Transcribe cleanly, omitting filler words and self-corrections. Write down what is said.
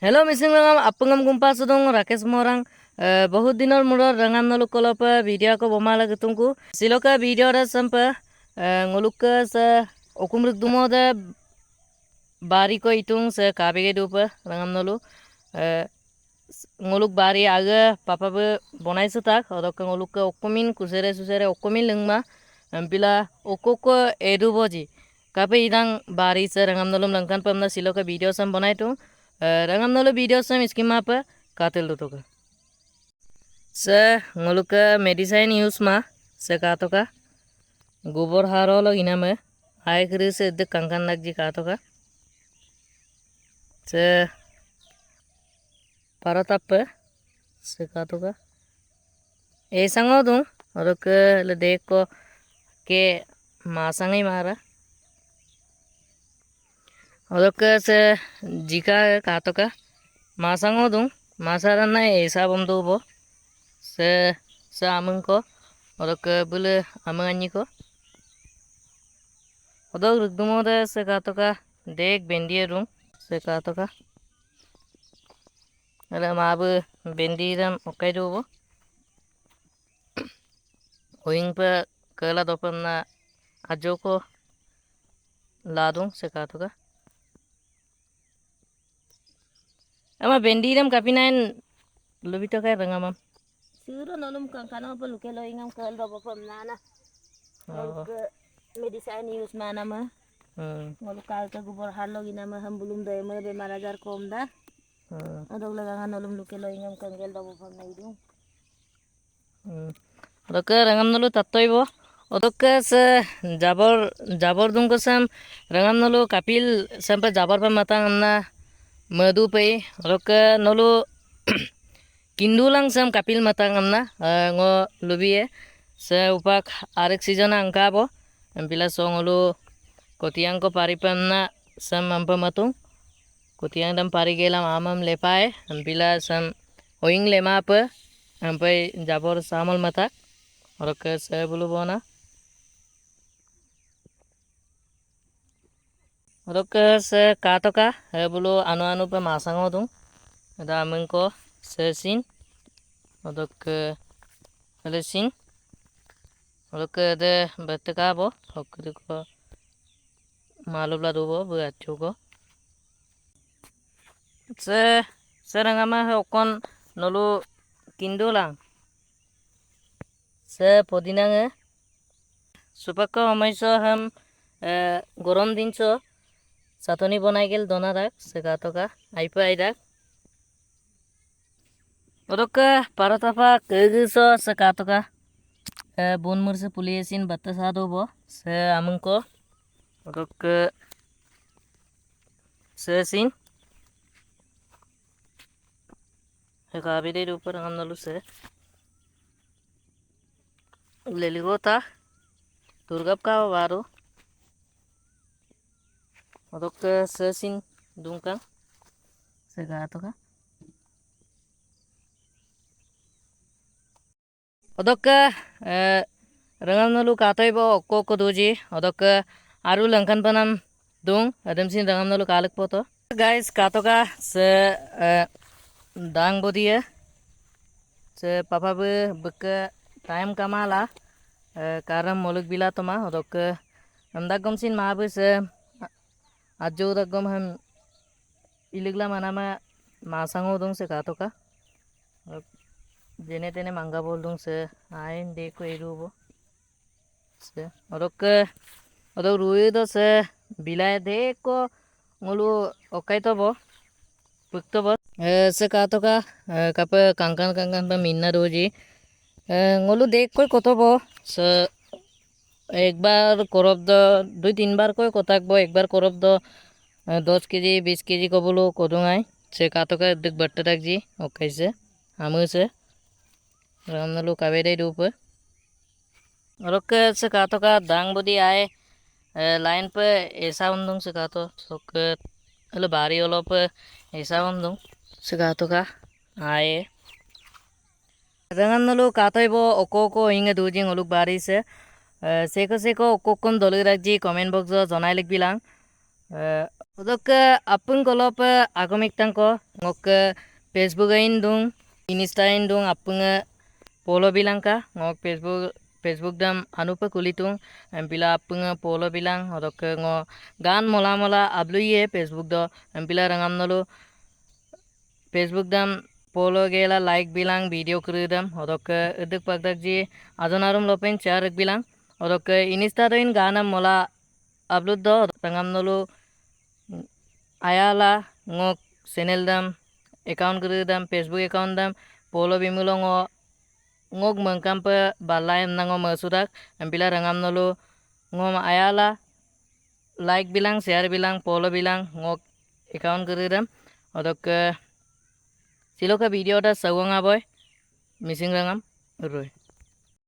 Hello missing langam apangam gumpa sudong Rakesh Morang बहुत दिनर मुरर Rangam नलुक कलप video को बमा लगे तुमको सिलोका वीडियो रे sump ngoluk se okumruk dumo de bari ko itung se kabege dup rangam nolu ngoluk bari aga papa be bonai sutak odok ngoluk okumin kusere susere okumin lengma bila okoko edu boji kape idang bari se rangam nolu langkan pamna siloka video sam bonai tu rangam nolu video sam skima pa katel do to se ngoluk medicine use ma se ka to ka गोबर हारो लो इना में आय करे से दे कंकन लग जी का तो का से परताप पे से का तो का ऐसा ngो दूं और के ले देख को के मासंग ही मारा और के से जिका का तो का मासंग हो दूं मासारा ना ऐसा बम दो बो से आमंग को और के बोले आमंग को Odok rugdumo de se katoka dek bendiye room se katoka ala mabu bendiram okai do oing pa kala dopam na ajoko ladung se katoka ama bendiram kapinain lobito kai rangamam Siguro nolum kang kanang pa lukelo ingam kal do pam nana. Medicine use mana ma. Ngoluk kal ka gubor halo gina ma ham bulum dai ma be marajar kom da. Odok laga nolum lukelo ingam kang gel do pam na idung. Odok rangam nolu tattoibo odok se jabor dung ko sam rangam nolu kapil sampai jabor pa matang amna madu pe odok nolu kindulang sam kapil matang amna ngo lubiye se upak arek season angka bo bila songolu kotiang ko paripamna sam ampa matung kotiang dam pari gelam amam lepae bila sam oing lema pa ampai jabor samal mata orok se bulu bona orok se katoka bulu anu pa masango dung da amengko se sin odok sin Olok de berteka bo, olok de ko malu bla do bo, buat juga. Serangama okon nolu kindulang. Se podina nge. Supaka omaiso ham gorom din so satoni bonai gel dona rak se gato ka aipa airak. Olok paratapa kegiso se gato ka. Bone मर से पुलियसिन बत्ता सादो बो से आमंको रोक से सिन है काबिले ऊपर हम नलु से लेलिगो ता दुर्गप का वारो रोक से सिन दूंका से गातो का Odok rangam nalu katoi bo okko doji odok aru langkan panam dung adam sin rangam nalu kalak poto guys katoka se dang bodiye se papa be bek time kamala karam moluk bila toma odok amdagom sin ma be se ajo dagom ham iligla manama masango dung se katoka जेने तेने मांगा बोल दूं से आइन देखो एरूबो से और रुई दो से बिलाय देखो ngolu okai to bo pukto bo se ka to ka kape kangkan pa minna roji ngolu देख कोई koto bo se एक बार करब दो दुई तीन बार कोई कोताक बो एक बार करब दो 10 केजी 20 केजी को बोलो कोदुंगाई से का तो का देख बट्टा तक जी ओkai से हमु से Ramnalu kavere dupe Roke se kato ka dang bodi ae line pe ऐसा undung se kato sok alo bari olo pe ऐसा undung se kato ka ae Ramnalu kato ibo oko inge dujing oluk bari se seko oko kon dolu rakji comment box jo jonai lik bilang Odok apung kolop agomik tangko ngok Facebook ain dung Insta ain dung apung polo bilang ka ngok Facebook dam anupa kulitung bila apung polo bilang odok ngo gan mola mola abluye Facebook do bila rangam nolu Facebook dam polo gela like bilang video krudam odok eduk pagdak ji ajonarum lopen charak bilang odok Insta doin ganam mola upload do rangam nolu ayala ngok channel dam account guru dam Facebook account dam polo bimulo ngok mengkam pe balai nango masudak bila rangam nolu ngom ayala like bilang share bilang polo bilang ngok account guru dam odok siloka video da sawang aboy missing rangam uroi